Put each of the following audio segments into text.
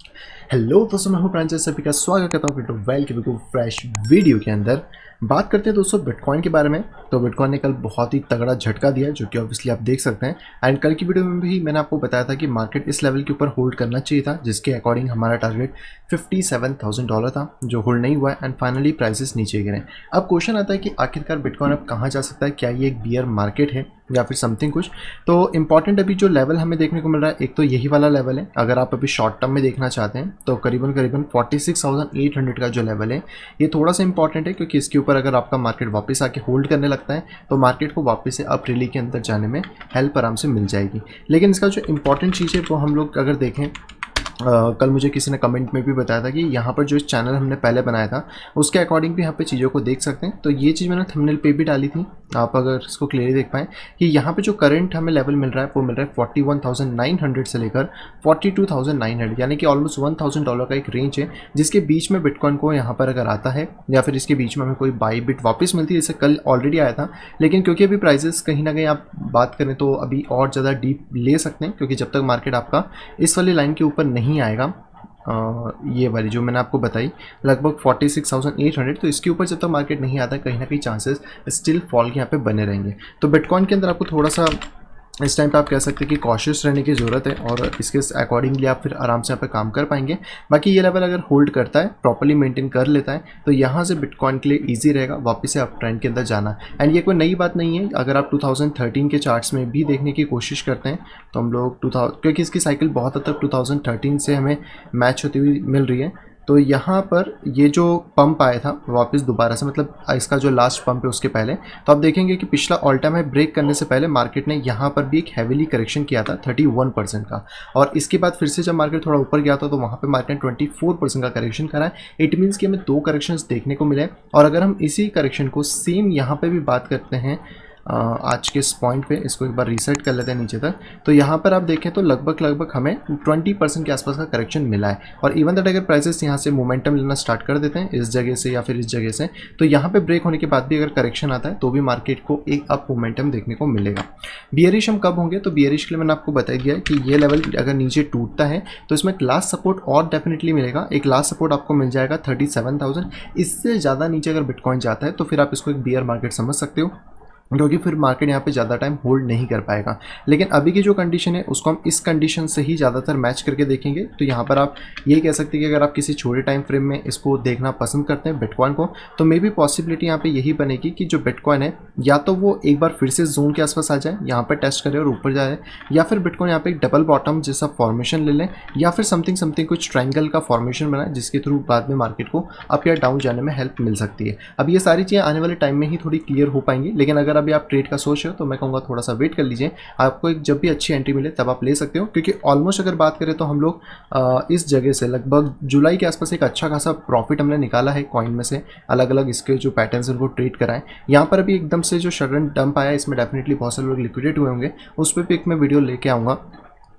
Hello दोस्तों, मैं हूं प्रांजल, सभी का स्वागत करता हूं वेलकम टू फ्रेश वीडियो के अंदर। बात करते हैं दोस्तों बिटकॉइन के बारे में। तो बिटकॉइन ने कल बहुत ही तगड़ा झटका दिया, जो कि ऑब्वियसली आप देख सकते हैं। एंड कल की वीडियो में भी मैंने आपको बताया था कि मार्केट इस लेवल के ऊपर होल्ड करना चाहिए था, जिसके अकॉर्डिंग हमारा टारगेट $57,000 था, जो होल्ड नहीं हुआ है एंड फाइनली प्राइसेस नीचे गिरे। अब क्वेश्चन आता है कि आखिरकार बिटकॉइन अब कहाँ जा सकता है, क्या ये एक बियर मार्केट है या फिर समथिंग कुछ। तो इंपॉर्टेंट अभी जो लेवल हमें देखने को मिल रहा है, एक तो यही वाला लेवल है। अगर आप अभी शॉर्ट टर्म में देखना चाहते हैं तो करीबन करीबन 46,800 का जो लेवल है, ये थोड़ा सा इंपॉर्टेंट है, क्योंकि इसके ऊपर अगर आपका मार्केट वापस आके होल्ड करने लगता है तो मार्केट को वापस से अप रैली के अंदर जाने में हेल्प आराम से मिल जाएगी। लेकिन इसका जो इंपॉर्टेंट चीज़ है वो हम लोग अगर देखें, कल मुझे किसी ने कमेंट में भी बताया था कि यहाँ पर जो इस चैनल हमने पहले बनाया था उसके अकॉर्डिंग भी यहाँ पे चीज़ों को देख सकते हैं। तो ये चीज़ मैंने थंबनेल पे भी डाली थी, आप अगर इसको क्लियरली देख पाएँ कि यहाँ पे जो करंट हमें लेवल मिल रहा है वो मिल रहा है 41,900 से लेकर 42,900, यानी कि ऑलमोस्ट $1,000 का एक रेंज है, जिसके बीच में बिटकॉइन को यहाँ पर अगर आता है या फिर इसके बीच में हमें कोई बाई बिट वापस मिलती है, जैसे कल ऑलरेडी आया था। लेकिन क्योंकि अभी प्राइजेस कहीं ना कहीं आप बात करें तो अभी और ज़्यादा डीप ले सकते हैं, क्योंकि जब तक मार्केट आपका इस वाली लाइन के ऊपर नहीं आएगा, ये वाली जो मैंने आपको बताई लगभग 46,800, तो इसके ऊपर जब तक मार्केट नहीं आता है, कहीं ना कहीं चांसेस स्टिल फॉल के यहाँ पे बने रहेंगे। तो बिटकॉइन के अंदर आपको थोड़ा सा इस टाइम पे आप कह सकते हैं कि कॉशियस रहने की ज़रूरत है, और इसके अकॉर्डिंगली आप फिर आराम से यहाँ पे काम कर पाएंगे। बाकी ये लेवल अगर होल्ड करता है, प्रॉपर्ली मेंटेन कर लेता है, तो यहाँ से बिटकॉइन के लिए इजी रहेगा वापस से अप ट्रेंड के अंदर जाना। एंड ये कोई नई बात नहीं है, अगर आप 2013 के चार्ट्स में भी देखने की कोशिश करते हैं तो हम लोग 2000, क्योंकि इसकी साइकिल बहुत हद तक 2013 से हमें मैच होती हुई मिल रही है। तो यहाँ पर ये जो पंप आया था वापस दोबारा से, मतलब इसका जो लास्ट पंप है उसके पहले, तो आप देखेंगे कि पिछला ऑल टाइम हाई ब्रेक करने से पहले मार्केट ने यहाँ पर भी एक हैवीली करेक्शन किया था 31% का, और इसके बाद फिर से जब मार्केट थोड़ा ऊपर गया था तो वहाँ पे मार्केट ने 24% का करेक्शन करा है। इट मीन्स कि हमें दो करेक्शंस देखने को मिले। और अगर हम इसी करेक्शन को सेम यहाँ पे भी बात करते हैं आज के इस पॉइंट पे, इसको एक बार रीसेट कर लेते हैं नीचे तक, तो यहाँ पर आप देखें तो लगभग हमें 20% के आसपास का करेक्शन मिला है। और इवन दैट अगर प्राइसेस यहाँ से मोमेंटम लेना स्टार्ट कर देते हैं इस जगह से या फिर इस जगह से, तो यहाँ पे ब्रेक होने के बाद भी अगर करेक्शन आता है तो भी मार्केट को एक अप मोमेंटम देखने को मिलेगा। बियरिश हम कब होंगे, तो बियरिश के लिए मैंने आपको बता दिया कि ये लेवल अगर नीचे टूटता है तो इसमें एक लास्ट सपोर्ट और डेफिनेटली मिलेगा। एक लास्ट सपोर्ट आपको मिल जाएगा 37,000। इससे ज़्यादा नीचे अगर बिटकॉइन जाता है तो फिर आप इसको एक बियर मार्केट समझ सकते हो, क्योंकि फिर मार्केट यहाँ पे ज़्यादा टाइम होल्ड नहीं कर पाएगा। लेकिन अभी की जो कंडीशन है उसको हम इस कंडीशन से ही ज़्यादातर मैच करके देखेंगे। तो यहाँ पर आप ये कह सकते हैं कि अगर आप किसी छोटे टाइम फ्रेम में इसको देखना पसंद करते हैं बिटकॉइन को, तो मे बी पॉसिबिलिटी यहाँ पे यही बनेगी कि जो बिटकॉइन है या तो वो एक बार फिर से जोन के आसपास आ जाए, यहाँ पर टेस्ट करे और ऊपर जाए, या फिर बिटकॉइन यहाँ पे एक डबल बॉटम जैसा फॉर्मेशन ले लें, या फिर समथिंग कुछ ट्रायंगल का फॉर्मेशन बनाए, जिसके थ्रू बाद में मार्केट को अप या डाउन जाने में हेल्प मिल सकती है। अब ये सारी चीज़ें आने वाले टाइम में ही थोड़ी क्लियर हो पाएंगी। लेकिन अगर अभी आप ट्रेड का सोच हो तो मैं कहूँगा थोड़ा सा वेट कर लीजिए, आपको एक जब भी अच्छी एंट्री मिले तब आप ले सकते हो। क्योंकि ऑलमोस्ट अगर बात करें तो हम लोग इस जगह से लगभग जुलाई के आसपास एक अच्छा खासा प्रॉफिट हमने निकाला है कॉइन में से, अलग अलग इसके जो पैटर्न्स हैं उनको ट्रेड कराएं। यहाँ पर अभी एकदम से जो सडन डंप आया, इसमें डेफिनेटली बहुत सारे लोग लिक्विडेट हुए होंगे, उस पर भी एक मैं वीडियो लेके आऊँगा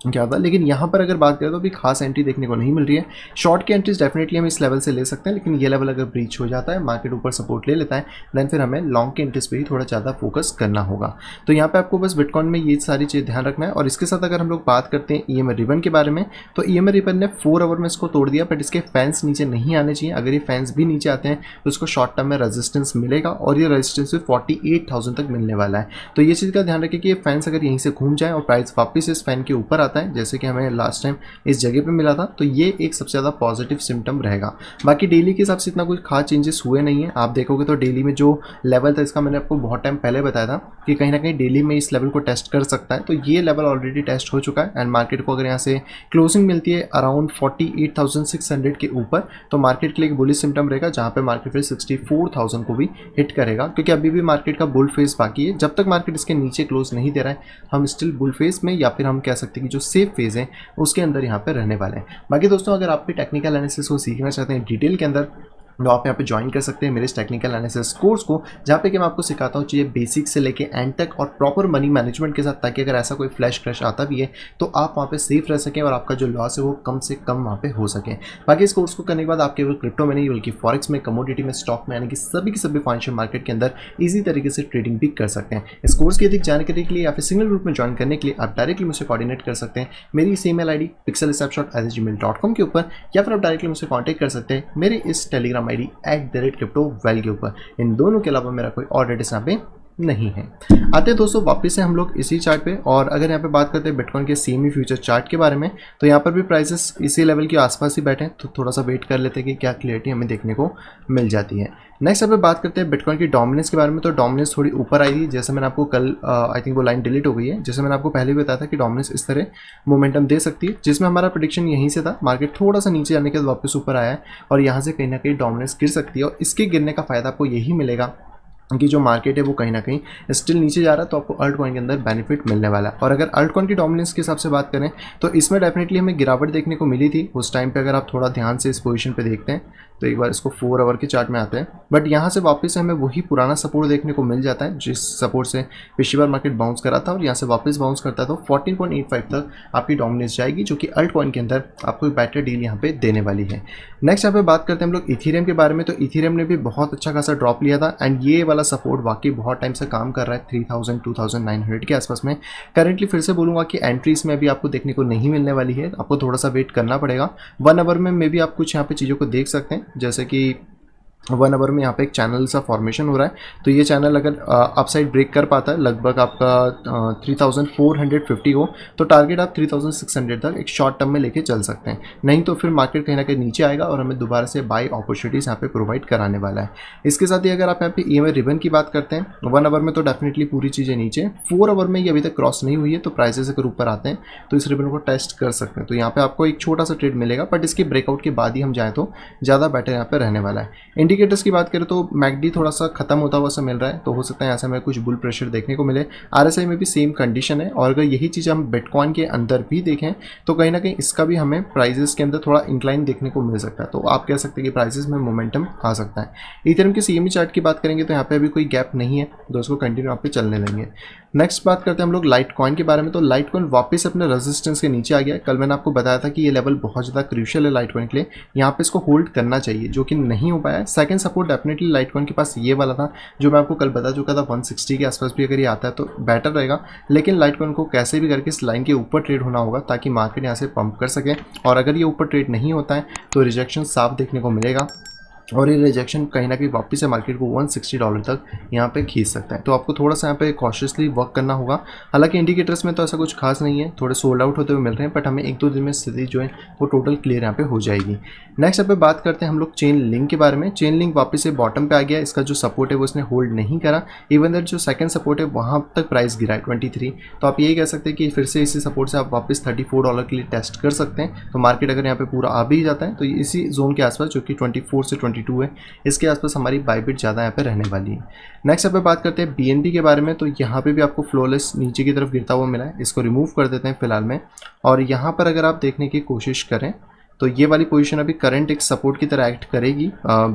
क्या था। लेकिन यहाँ पर अगर बात करें तो अभी खास एंट्री देखने को नहीं मिल रही है। शॉर्ट की एंट्रीज डेफिनेटली हम इस लेवल से ले सकते हैं, लेकिन ये लेवल अगर ब्रीच हो जाता है, मार्केट ऊपर सपोर्ट ले लेता है, देन फिर हमें लॉन्ग की एंट्रीज पे ही थोड़ा ज़्यादा फोकस करना होगा। तो यहाँ पे आपको बस बिटकॉइन में ये सारी चीज़ ध्यान रखना है। और इसके साथ अगर हम लोग बात करते हैं EMA रिबन के बारे में, तो EMA रिबन ने 4 आवर में इसको तोड़ दिया, बट इसके फैंस नीचे नहीं आने चाहिए। अगर ये फैंस भी नीचे आते हैं तो इसको शॉर्ट टर्म में रेजिस्टेंस मिलेगा, और ये रेजिस्टेंस भी 48,000 तक मिलने वाला है। तो ये चीज़ का ध्यान रखें कि ये फैंस अगर यहीं से घूम जाए और प्राइस वापस इस फैन के ऊपर आता है, जैसे कि हमें लास्ट टाइम इस जगह पे मिला था, तो ये एक सबसे ज़्यादा पॉजिटिव सिम्टम रहेगा। बाकी डेली के हिसाब से इतना कुछ खास चेंजेस हुए नहीं है। आप देखोगे तो डेली में जो लेवल था इसका, मैंने आपको बहुत टाइम पहले बताया था कि कहीं ना कहीं डेली में इस लेवल को टेस्ट कर सकता है। तो ये लेवल ऑलरेडी टेस्ट हो चुका है, एंड मार्केट को अगर यहाँ से क्लोजिंग मिलती है अराउंड 48,600 के ऊपर, तो मार्केट के लिए एक बुलिश सिम्टम रहेगा, जहाँ पे मार्केट फिर 64,000 को भी हिट करेगा। क्योंकि अभी भी मार्केट का बुल फेस बाकी है। जब तक मार्केट इसके नीचे क्लोज नहीं दे रहा है, हम स्टिल बुल फेस में, या फिर हम कह सकते हैं कि जो सेफ फेज है उसके अंदर यहाँ पे रहने वाले हैं। बाकी दोस्तों, अगर आप भी टेक्निकल एनालिसिस को सीखना चाहते हैं डिटेल के अंदर, तो आप यहाँ पे ज्वाइन कर सकते हैं मेरे इस टेक्निकल एनालिसिस कोर्स को, जहाँ पे कि मैं आपको सिखाता हूँ चीज़ें बेसिक से लेके एंड तक और प्रॉपर मनी मैनेजमेंट के साथ, ताकि अगर ऐसा कोई फ्लैश क्रैश आता भी है तो आप वहाँ पे सेफ रह सकें और आपका जो लॉस है वो कम से कम वहाँ पे हो सके। बाकी इस कोर्स को करने के बाद आप केवल क्रिप्टो में नहीं बल्कि फॉरेक्स में, कमोडिटी में, स्टॉक में, यानी कि सभी के सभी फाइनेंशियल मार्केट के अंदर ईजी तरीके से ट्रेडिंग भी कर सकते हैं। इस कोर्स की अधिक जानकारी के लिए या फिर सिंगल ग्रुप में ज्वाइन करने के लिए आप डायरेक्टली मुझसे कोऑर्डिनेट कर सकते हैं मेरी इस ईमेल आईडी pixelsnapshot@gmail.com के ऊपर, या फिर आप डायरेक्टली मुझसे कॉन्टैक्ट कर सकते हैं मेरे इस टेलीग्राम आईडी @cryptoval के ऊपर। इन दोनों के अलावा मेरा कोई और एड्रेस यहाँ पे नहीं है। आते हैं दोस्तों वापस से हम लोग इसी चार्ट पे, और अगर यहाँ पे बात करते हैं बिटकॉइन के CME फ्यूचर चार्ट के बारे में, तो यहाँ पर भी प्राइसेस इसी लेवल के आसपास ही बैठे हैं। तो थोड़ा सा वेट कर लेते हैं कि क्या क्लियरिटी हमें देखने को मिल जाती है। नेक्स्ट यहाँ पे बात करते हैं बिटकॉइन की डोमिनेंस के बारे में। तो डोमिनेंस थोड़ी ऊपर आई थी, जैसे मैंने आपको कल आई थिंक वो लाइन डिलीट हो गई है, जैसे मैंने आपको पहले भी बताया था कि डोमिनेंस इस तरह मोमेंटम दे सकती है, जिसमें हमारा प्रेडिक्शन यहीं से था। मार्केट थोड़ा सा नीचे आने के बाद वापस ऊपर आया है और यहाँ से कहीं ना कहीं डोमिनेंस गिर सकती है, और इसके गिरने का फायदा आपको यही मिलेगा कि जो मार्केट है वो कहीं ना कहीं स्टिल नीचे जा रहा है, तो आपको अल्ट कॉइन के अंदर बेनिफिट मिलने वाला है। और अगर अल्ट कॉइन की डोमिनेंस के हिसाब से बात करें तो इसमें डेफिनेटली हमें गिरावट देखने को मिली थी उस टाइम पे। अगर आप थोड़ा ध्यान से इस पोजीशन पे देखते हैं तो एक बार इसको 4 आवर के चार्ट में आते हैं, बट यहाँ से वापस हमें वही पुराना सपोर्ट देखने को मिल जाता है जिस सपोर्ट से पिछली बार मार्केट बाउंस करा था, और यहाँ से वापस बाउंस करता है तो 14.85 तक आपकी डोमिनेंस जाएगी, जो कि अल्ट कॉइन के अंदर आपको एक बेटर डील यहाँ पे देने वाली है। नेक्स्ट यहाँ पे बात करते हैं हम लोग इथेरियम के बारे में। तो इथेरियम ने भी बहुत अच्छा खासा ड्रॉप लिया था, एंड ये वाला सपोर्ट वाकई बहुत टाइम से काम कर रहा है 3000 2900 के आसपास में। करेंटली फिर से बोलूँगा कि एंट्रीज में अभी आपको देखने को नहीं मिलने वाली है, आपको थोड़ा सा वेट करना पड़ेगा। 1 आवर में मे भी आप कुछ यहाँ पे चीज़ों को देख सकते हैं, जैसे कि 1 आवर में यहाँ पे एक चैनल सा फॉर्मेशन हो रहा है। तो ये चैनल अगर अपसाइड ब्रेक कर पाता है लगभग आपका 3450 को, तो टारगेट आप 3600 तक एक शॉर्ट टर्म में लेके चल सकते हैं। नहीं तो फिर मार्केट कहीं ना कहीं नीचे आएगा और हमें दोबारा से बाई अपॉर्चुनिटीज़ यहाँ पे प्रोवाइड कराने वाला है। इसके साथ ही अगर आप यहाँ पे EMA रिबन की बात करते हैं 1 आवर में, तो डेफिनेटली पूरी चीज़ें नीचे। 4 आवर में ये अभी तक क्रॉस नहीं हुई है, तो प्राइसेस अगर ऊपर आते हैं तो इस रिबन को टेस्ट कर सकते हैं। तो यहाँ पे आपको एक छोटा सा ट्रेड मिलेगा, बट इसके ब्रेकआउट के बाद ही हम जाएँ तो ज़्यादा बेटर यहाँ पे रहने वाला है। इंडिकेटर्स की बात करें तो मैकडी थोड़ा सा खत्म होता हुआ सा मिल रहा है, तो हो सकता है यहाँ से हमें कुछ बुल प्रेशर देखने को मिले। RSI में भी सेम कंडीशन है, और अगर यही चीज़ हम बिटकॉइन के अंदर भी देखें तो कहीं ना कहीं इसका भी हमें प्राइजेस के अंदर थोड़ा इंक्लाइन देखने को मिल सकता है। तो आप कह सकते हैं कि प्राइजेस में मोमेंटम आ सकता है। इथेरियम के CME चार्ट की बात करेंगे तो यहाँ पे अभी कोई गैप नहीं है, तो उसको कंटिन्यू आप पे चलने देंगे। नेक्स्ट बात करते हैं हम लोग लाइट कॉइन के बारे में। तो लाइट कॉइन वापस अपने रेजिस्टेंस के नीचे आ गया है। कल मैंने आपको बताया था कि ये लेवल बहुत ज़्यादा क्रूशियल है लाइट कॉइन के लिए, यहाँ पे इसको होल्ड करना चाहिए, जो कि नहीं हो पाया है। Second support definitely light coin के पास ये वाला था, जो मैं आपको कल बता चुका था 160 के आसपास भी अगर ये आता है तो बेटर रहेगा। लेकिन लाइट कॉइन को कैसे भी करके इस लाइन के ऊपर ट्रेड होना होगा, ताकि मार्केट यहाँ से पंप कर सके। और अगर ये ऊपर ट्रेड नहीं होता है तो रिजेक्शन साफ देखने को मिलेगा, और ये रिजेक्शन कहीं ना कहीं वापस से मार्केट को $160 तक यहाँ पे खींच सकता है। तो आपको थोड़ा सा यहाँ पे कॉशियसली वर्क करना होगा। हालांकि इंडिकेटर्स में तो ऐसा कुछ खास नहीं है, थोड़े सोल्ड आउट होते हुए मिल रहे हैं, बट हमें 1-2 दिन में स्थिति जो है वो टोटल क्लियर यहाँ पे हो जाएगी। नेक्स्ट यहाँ पे बात करते हैं हम लोग चेन लिंक के बारे में। चेन लिंक वापस से बॉटम पे आ गया, इसका जो सपोर्ट है वो इसने होल्ड नहीं करा। इवन दैट जो सेकंड सपोर्ट है वहाँ तक प्राइस गिरा है 23। तो आप यही कह सकते हैं कि फिर से इसी सपोर्ट से आप वापस $34 के लिए टेस्ट कर सकते हैं। तो मार्केट अगर यहाँ पे पूरा आ भी जाता है तो इसी जोन के आसपास, जो कि 24 से 22 है, इसके आसपास हमारी बाइबिट ज़्यादा यहाँ पे रहने वाली है। नेक्स्ट यहाँ पे बात करते हैं BNB के बारे में। तो यहाँ पे भी आपको फ्लोलेस नीचे की तरफ गिरता हुआ मिला है, इसको रिमूव कर देते हैं फिलहाल में। और यहाँ पर अगर आप देखने की कोशिश करें तो ये वाली पोजीशन अभी करंट एक सपोर्ट की तरह एक्ट करेगी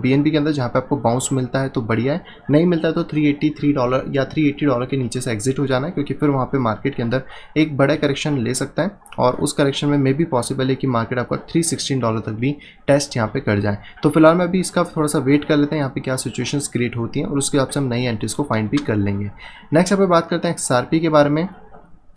BNB के अंदर, जहाँ पे आपको बाउंस मिलता है तो बढ़िया है, नहीं मिलता है तो $383 या $380 के नीचे से एग्जिट हो जाना है, क्योंकि फिर वहाँ पे मार्केट के अंदर एक बड़ा करेक्शन ले सकता है, और उस करेक्शन में भी पॉसिबल है कि मार्केट आपका $316 तक भी टेस्ट यहाँ पे कर जाए। तो फिलहाल में अभी इसका थोड़ा सा वेट कर लेते हैं यहाँ पे क्या सिचुएशंस क्रिएट होती हैं, और उसके हिसाब से हम नई एंट्रीज को फाइंड भी कर लेंगे। नेक्स्ट यहाँ पे बात करते हैं XRP के बारे में।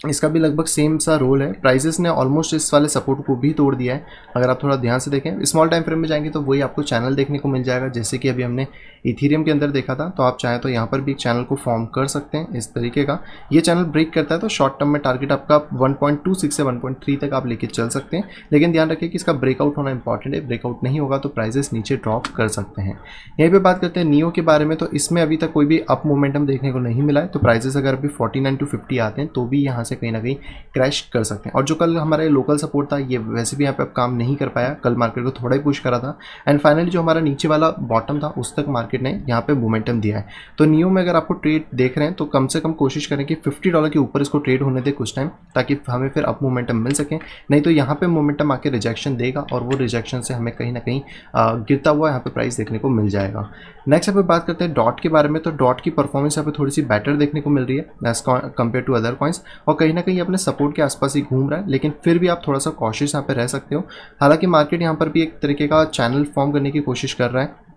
इसका भी लगभग सेम सा रोल है। प्राइसेस ने ऑलमोस्ट इस वाले सपोर्ट को भी तोड़ दिया है। अगर आप थोड़ा ध्यान से देखें स्मॉल टाइम फ्रेम में जाएंगे तो वही आपको चैनल देखने को मिल जाएगा, जैसे कि अभी हमने इथेरियम के अंदर देखा था। तो आप चाहें तो यहाँ पर भी एक चैनल को फॉर्म कर सकते हैं इस तरीके का। ये चैनल ब्रेक करता है तो शॉर्ट टर्म में टारगेट आपका 1.26 से 1.3 तक आप लेके चल सकते हैं, लेकिन ध्यान रखिए कि इसका ब्रेकआउट होना इंपॉर्टेंट है। ब्रेकआउट नहीं होगा तो प्राइजेस नीचे ड्रॉप कर सकते हैं। यहीं पर बात करते हैं नियो के बारे में। तो इसमें अभी तक कोई भी अप मोमेंटम देखने को नहीं मिला है। तो प्राइजेस अगर अभी 49 to 50 आते हैं तो भी यहाँ से कहीं ना कहीं क्रैश कर सकते हैं। और जो कल हमारा लोकल सपोर्ट था ये वैसे भी यहाँ पे अब काम नहीं कर पाया, कल मार्केट को थोड़ा ही पुश करा था एंड फाइनली जो हमारा नीचे वाला बॉटम था उस तक मार्केट ने यहाँ पे मोमेंटम दिया है। तो नियो में अगर आपको ट्रेड देख रहे हैं तो कम से कम कोशिश करें कि $50 के ऊपर इसको ट्रेड होने दे कुछ टाइम, ताकि हमें फिर अप मोमेंटम मिल सके। नहीं तो यहाँ पे मोमेंटम आके रिजेक्शन देगा और वो रिजेक्शन से हमें कहीं ना कहीं गिरता हुआ यहाँ पे प्राइस देखने को मिल जाएगा। नेक्स्ट यहाँ पे बात करते हैं डॉट के बारे में। तो डॉट की परफॉर्मेंस यहाँ पे थोड़ी सी बेटर देखने को मिल रही है as compare to other coins, और कहीं ना कहीं अपने सपोर्ट के आसपास ही घूम रहा है, लेकिन फिर भी आप थोड़ा सा कॉशियस यहाँ पे रह सकते हो। हालांकि मार्केट यहाँ पर भी एक तरीके का चैनल फॉर्म करने की कोशिश कर रहा है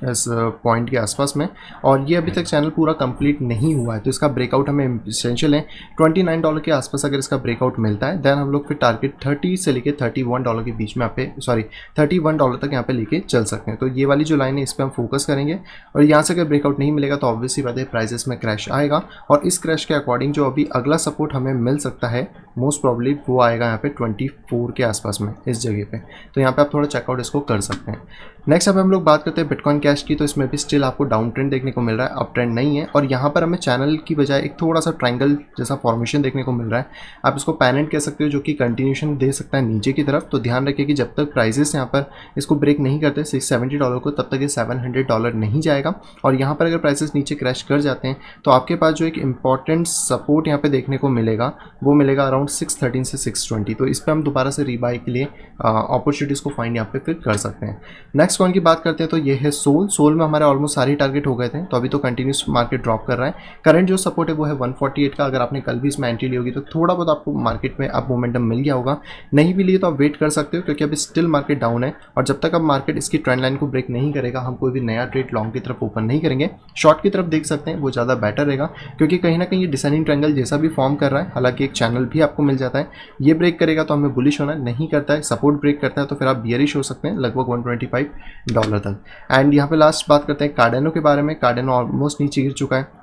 इस पॉइंट के आसपास में, और ये अभी तक चैनल पूरा कंप्लीट नहीं हुआ है, तो इसका ब्रेकआउट हमें एसेंशियल है। $29 के आसपास अगर इसका ब्रेकआउट मिलता है देन हम लोग फिर टारगेट 30 से लेके $31 के बीच में यहाँ पे $31 तक यहाँ पे लेके चल सकते हैं। तो ये वाली जो लाइन है इस पर हम फोकस करेंगे, और यहाँ से अगर ब्रेकआउट नहीं मिलेगा तो ऑब्वियसली बात है प्राइसेस में क्रैश आएगा, और इस क्रैश के अकॉर्डिंग जो अभी अगला सपोर्ट हमें मिल सकता है मोस्ट प्रॉब्ली वो आएगा यहाँ पे 24 के आसपास में इस जगह पे। तो यहाँ पे आप थोड़ा चेकआउट इसको कर सकते हैं। नेक्स्ट अब हम लोग बात करते हैं बिटकॉइन कैश की। तो इसमें भी स्टिल आपको डाउन ट्रेंड देखने को मिल रहा है, अप ट्रेंड नहीं है, और यहाँ पर हमें चैनल की बजाय एक थोड़ा सा ट्रायंगल जैसा फॉर्मेशन देखने को मिल रहा है। आप इसको पैनेंट कह सकते हो जो कि कंटिन्यूशन दे सकता है नीचे की तरफ। तो ध्यान रखिए कि जब तक प्राइसेस यहाँ पर इसको ब्रेक नहीं करते $670 को, तब तक ये $700 नहीं जाएगा। और यहाँ पर अगर प्राइसेस नीचे क्रैश कर जाते हैं तो आपके पास जो एक इंपॉर्टेंट सपोर्ट यहाँ पे देखने को मिलेगा वो मिलेगा अराउंड 613 से 620। तो इस पर हम दोबारा से रीबाई के लिए अपॉर्चुनिटीज़ को फाइंड यहाँ पे फिर कर सकते हैं। नेक्स्ट कॉइन की बात करते हैं तो ये है सोल में हमारे ऑलमोस्ट सारे टारगेट हो गए थे, तो अभी तो कंटिन्यूस मार्केट ड्रॉप कर रहा है। करंट जो सपोर्ट है वो है 148 का। अगर आपने कल भी इसमें एंट्री ली होगी तो थोड़ा बहुत आपको मार्केट में अब मोमेंटम मिल गया होगा, नहीं भी लिए तो आप वेट कर सकते हो क्योंकि अभी स्टिल मार्केट डाउन है, और जब तक अब मार्केट इसकी ट्रेंड लाइन को ब्रेक नहीं करेगा हम कोई भी नया ट्रेड लॉन्ग की तरफ ओपन नहीं करेंगे। शॉर्ट की तरफ देख सकते हैं वो ज़्यादा बेटर रहेगा, क्योंकि कहीं ना कहीं ये डिसेंडिंग ट्रायंगल जैसा भी फॉर्म कर रहा है, हालांकि एक चैनल भी आपको मिल जाता है। ये ब्रेक करेगा तो हमें बुलिश होना नहीं करता है, सपोर्ट ब्रेक करता है तो फिर आप बियरिश हो सकते हैं लगभग $125 तक। एंड यहाँ पे लास्ट बात करते हैं कार्डेनो के बारे में। कार्डेनो ऑलमोस्ट नीचे गिर चुका है,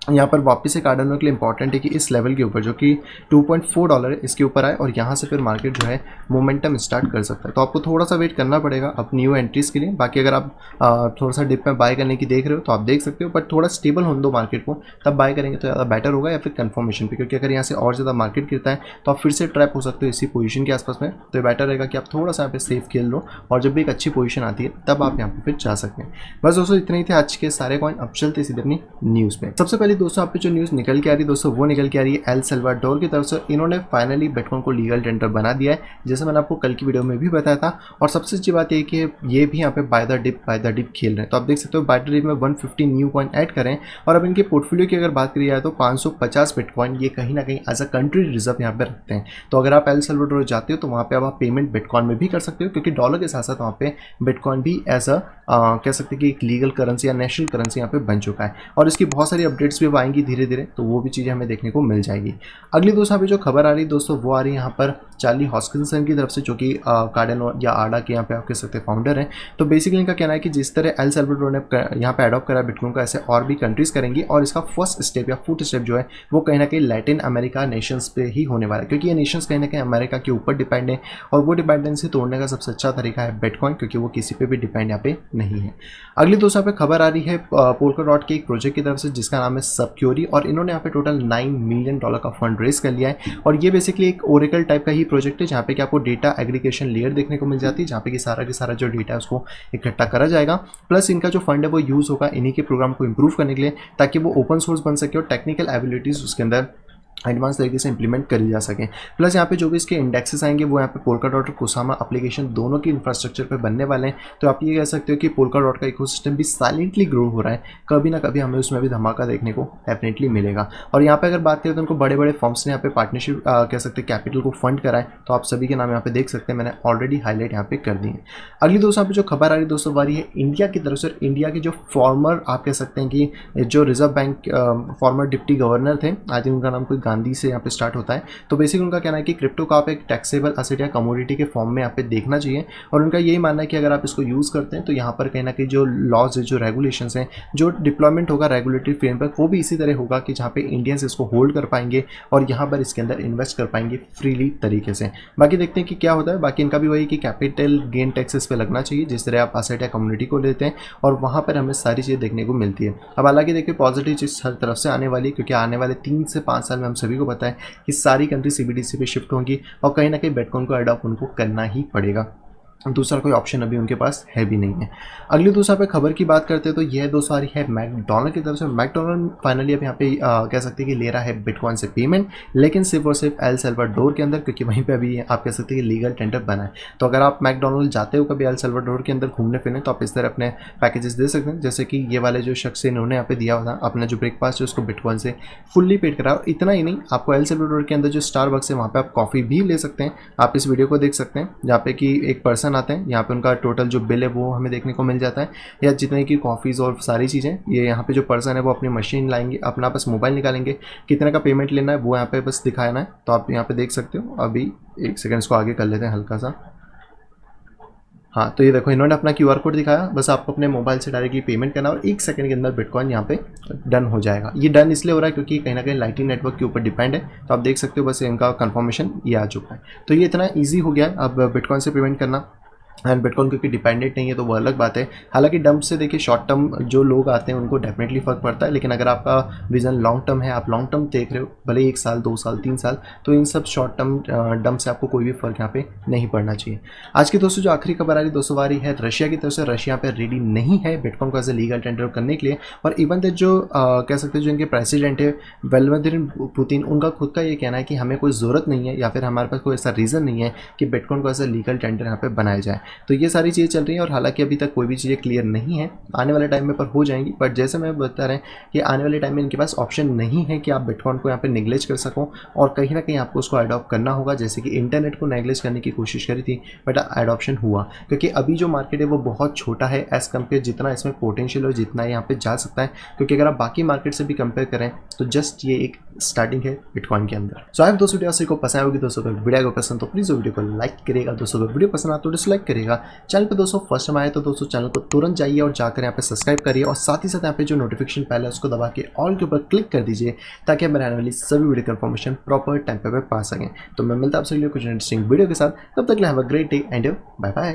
यहाँ पर वापस से कार्डेनो के लिए इंपॉर्टेंट है कि इस लेवल के ऊपर जो कि $2.4 है इसके ऊपर आए, और यहाँ से फिर मार्केट जो है मोमेंटम स्टार्ट कर सकता है। तो आपको थोड़ा सा वेट करना पड़ेगा अब न्यू एंट्रीज के लिए। बाकी अगर आप थोड़ा सा डिप में बाय करने की देख रहे हो तो आप देख सकते हो, बट थोड़ा स्टेबल होने दो मार्केट को, तब बाय करेंगे तो ज़्यादा बेटर होगा, या फिर कन्फर्मेशन पे, क्योंकि अगर यहाँ से और ज़्यादा मार्केट गिरता है तो आप फिर से ट्रैप हो सकते हो इसी पोजीशन के आसपास में। तो ये बेटर रहेगा कि आप थोड़ा सा यहाँ पे सेफ खेल लो, और जब भी एक अच्छी पोजीशन आती है तब आप यहाँ पे फिर जा सकते हैं। बस दोस्तों इतने ही थे आज के सारे कॉइन। अब चलते सीधे अपनी न्यूज़ पे। सबसे पहले दोस्तों आप पे जो न्यूज़ निकल के आ रही है दोस्तों वो निकल के आ रही है एल सल्वाडोर की तरफ से। इन्होंने फाइनली बिटकॉइन को लीगल टेंडर बना दिया है, जैसे मैंने आपको कल की वीडियो में भी बताया था। और सबसे अच्छी बात ये कि ये भी यहाँ पे बाय द डिप खेल रहे हैं। तो आप देख सकते हो बाय द डिप में 150 न्यू कॉइन ऐड करें, और अब इनके पोर्टफोलियो की अगर बात करी जाए तो 550 बिटकॉइन ये कहीं ना कहीं एज अ कंट्री रिजर्व यहाँ पे रखते हैं। तो अगर आप एल सल्वाडोर जाते हो तो वहाँ पे अब आप पेमेंट बिटकॉइन में भी कर सकते हो, क्योंकि डॉलर के साथ साथ वहाँ पे बिटकॉइन भी एज अ कह सकते हैं कि एक लीगल करेंसी या नेशनल करेंसी यहाँ पे बन चुका है। और इसकी बहुत सारी अपडेट्स भी आएंगी धीरे धीरे, तो वो भी चीज़ें हमें देखने को मिल जाएगी। अगली दोस्तों अभी जो खबर आ रही है दोस्तों वो आ रही है यहाँ पर चार्ली हॉस्किंसन की तरफ से, जो कि कार्डेनो या आडा के यहाँ पे आप कह सकते हैं फाउंडर हैं। तो बेसिकली इनका कहना है कि जिस तरह एल सल्वाडोर ने यहाँ पे अडॉप्ट करा बिटकॉइन का, ऐसे और भी कंट्रीज करेंगी, और इसका फर्स्ट स्टेप या फुट स्टेप जो है वो कहीं ना कहीं लैटिन अमेरिका नेशंस पे ही होने वाला है, क्योंकि ये नेशंस कहीं ना कहीं अमेरिका के ऊपर डिपेंड है, और वो डिपेंडेंसी तोड़ने का सबसे अच्छा तरीका है बिटकॉइन, क्योंकि वो किसी पे भी डिपेंड यहाँ पे नहीं है। अगली दोस्तों यहाँ पे खबर आ रही है पोल्काडॉट के एक प्रोजेक्ट की तरफ से जिसका नाम है सबक्योरी, और इन्होंने यहाँ पे टोटल $9 मिलियन का फंड रेज कर लिया है। और ये बेसिकली एक ओरेकल टाइप का ही प्रोजेक्ट है, जहाँ पे कि आपको डेटा एग्रीगेशन लेयर देखने को मिल जाती है, जहाँ पे कि सारा के सारा जो डेटा है उसको इकट्ठा करा जाएगा। प्लस इनका जो फंड है वो यूज़ होगा इन्हीं के प्रोग्राम को इंप्रूव करने के लिए, ताकि वो ओपन सोर्स बन सके और टेक्निकल एबिलिटीज़ उसके अंदर एडवांस तरीके से इंप्लीमेंट करी जा सके। प्लस यहाँ पे जो भी इसके इंडेक्सेस आएंगे वो यहाँ पे पोल्काडॉट और कुसामा एप्लीकेशन दोनों की इंफ्रास्ट्रक्चर पे बनने वाले हैं। तो आप ये कह सकते हो कि पोल्काडॉट का इकोसिस्टम भी साइलेंटली ग्रो हो रहा है, कभी ना कभी हमें उसमें भी धमाका देखने को डेफिनेटली मिलेगा। और यहाँ पे अगर बात करें तो उनको बड़े बड़े फर्म्स ने यहाँ पे पार्टनरशिप कह सकते हैं कैपिटल को फंड कराए, तो आप सभी के नाम यहाँ पे देख सकते हैं, मैंने ऑलरेडी हाईलाइट यहाँ पे कर दिए। अगली दोस्तों यहाँ पे जो खबर आ रही है दोस्तों वारी है इंडिया की तरफ से। इंडिया के जो फॉर्मर आप कह सकते हैं कि जो reserve bank farmer deputy governor थे, आई थिंक उनका नाम कोई गांधी से यहाँ पे स्टार्ट होता है। तो बेसिकली उनका कहना है कि क्रिप्टो का आप एक टैक्सेबल एसेट या कमोडिटी के फॉर्म में यहाँ पे देखना चाहिए, और उनका यही मानना है कि अगर आप इसको यूज़ करते हैं तो यहाँ पर कहीं ना कहीं जो लॉज है, जो रेगुलेशंस हैं, जो डिप्लॉयमेंट होगा रेगुलेटरी फ्रेमवर्क, वो भी इसी तरह होगा कि जहाँ पे इंडियंस इसको होल्ड कर पाएंगे और यहाँ पर इसके अंदर इन्वेस्ट कर पाएंगे फ्रीली तरीके से। बाकी देखते हैं कि क्या होता है। बाकी इनका भी वही कि कैपिटल गेन टैक्सेस पे लगना चाहिए, जिस तरह आप एसेट या कम्युनिटी को लेते हैं, और वहाँ पर हमें सारी चीज़ें देखने को मिलती है। अब हालांकि देखिए पॉजिटिव चीज़ हर तरफ से आने वाली है, क्योंकि आने वाले 3 से 5 साल में हम सभी को पता है कि सारी कंट्री CBDC पे शिफ्ट होंगी और कहीं ना कहीं बिटकॉइन को अडॉप्ट उनको करना ही पड़ेगा। दूसरा कोई ऑप्शन अभी उनके पास है भी नहीं है। अगली दूसरा पे खबर की बात करते हैं तो यह दोस्तों आ रही है मैकडोनल्ड की तरफ से। मैकडोनल्ड फाइनली अब यहाँ पे कह सकते हैं कि ले रहा है बिटकॉइन से पेमेंट, लेकिन सिर्फ और सिर्फ एल सल्वाडोर के अंदर, क्योंकि वहीं पे अभी आप कह सकते हैं कि लीगल टेंडर बना है। तो अगर आप मैकडोनल्ड जाते हो कभी एल सल्वाडोर के अंदर घूमने फिरने तो आप इस तरह अपने पैकेजेस दे सकते हैं, जैसे कि ये वाले जो शख्स इन्होंने यहाँ पे दिया हुआ था अपना जो ब्रेकफास्ट है उसको बिटकॉइन से फुल्ली पेड करा। और इतना ही नहीं, आपको एल सल्वाडोर के अंदर जो स्टारबक्स है वहाँ पे आप कॉफ़ी भी ले सकते हैं। आप इस वीडियो को देख सकते हैं जहाँ पे कि एक पर्सन आते हैं, यहाँ पे उनका टोटल जो बिल है वो हमें देखने को मिल जाता है, या जितने की कॉफ़ीज़ और सारी चीज़ें। ये यहाँ पे जो पर्सन है वो अपनी मशीन लाएंगे, अपना बस मोबाइल निकालेंगे, कितने का पेमेंट लेना है वो यहाँ पे बस दिखाना है। तो आप यहाँ पे देख सकते हो। अभी एक सेकेंड इसको आगे कर लेते हैं हल्का सा। हाँ, तो ये देखो इन्होंने अपना QR कोड दिखाया, बस आपको अपने मोबाइल से डायरेक्टली पेमेंट करना और 1 सेकंड के अंदर बिटकॉइन यहाँ पे डन हो जाएगा। ये डन इसलिए हो रहा है क्योंकि कहीं ना कहीं लाइटनिंग नेटवर्क के ऊपर डिपेंड है। तो आप देख सकते हो बस इनका कंफर्मेशन ये आ चुका है। तो ये इतना ईजी हो गया है अब बिटकॉइन से पेमेंट करना। एंड बिटकॉइन क्योंकि डिपेंडेंट नहीं है तो वो अलग बात है। हालांकि डंप से देखिए शॉर्ट टर्म जो लोग आते हैं उनको डेफिनेटली फ़र्क पड़ता है, लेकिन अगर आपका विजन लॉन्ग टर्म है, आप लॉन्ग टर्म देख रहे हो, भले 1 साल 2 साल 3 साल, तो इन सब शॉर्ट टर्म डंप से आपको कोई भी फ़र्क यहाँ पे नहीं पड़ना चाहिए। आज की दोस्तों जो आखिरी खबर आ रही दोस्तों आ रही है रशिया की तरफ से। रशिया पे रेडी नहीं है बिटकॉइन को एज ए लीगल टेंडर करने के लिए। और इवन दैट जो कह सकते हैं जो इनके प्रेसिडेंट है व्लादिमीर पुतिन, उनका खुद का ये कहना है कि हमें कोई ज़रूरत नहीं है या फिर हमारे पास कोई ऐसा रीज़न नहीं है कि बिटकॉइन को एज ए लीगल टेंडर यहाँ पे बनाया जाए। तो ये सारी चीज़ें चल रही है और हालांकि अभी तक कोई भी चीज़ें क्लियर नहीं है, आने वाले टाइम में पर हो जाएंगी। बट जैसे मैं बता रहे हैं कि आने वाले टाइम में इनके पास ऑप्शन नहीं है कि आप बिटकॉइन को यहाँ पे नेग्लेक्ट कर सको और कहीं ना कहीं आपको उसको अडॉप्ट करना होगा। जैसे कि इंटरनेट को नेग्लेक्ट करने की कोशिश करी थी बट अडॉप्शन हुआ, क्योंकि अभी जो मार्केट है वो बहुत छोटा है एज़ कम्पेयर जितना इसमें पोटेंशियल और जितना यहाँ पे जा सकता है। क्योंकि अगर आप बाकी मार्केट से भी कंपेयर करें तो जस्ट ये एक स्टार्टिंग है बिटकॉइन के अंदर। सो आई दोस्तों वीडियो को पसंद होगी दोस्तों, वीडियो को पसंद तो प्लीज़ वीडियो को लाइक करेगा दोस्तों, वीडियो पसंद आता तो डिसलाइक करेगा। चैनल पर दोस्तों फर्स्ट टाइम आए तो दोस्तों चैनल को तुरंत जाइए और जाकर यहाँ पे सब्सक्राइब करिए और साथ ही साथ यहाँ पे जो नोटिफिकेशन पहले उसको दबा के ऑल के ऊपर क्लिक कर दीजिए ताकि हमारे आने वाली सभी वीडियो का इन्फॉर्मेशन प्रॉपर टाइम पे पा सकें। तो मैं मिलता हूं आपसे कुछ इंटरेस्टिंग वीडियो के साथ, तब तक have a great day and bye bye.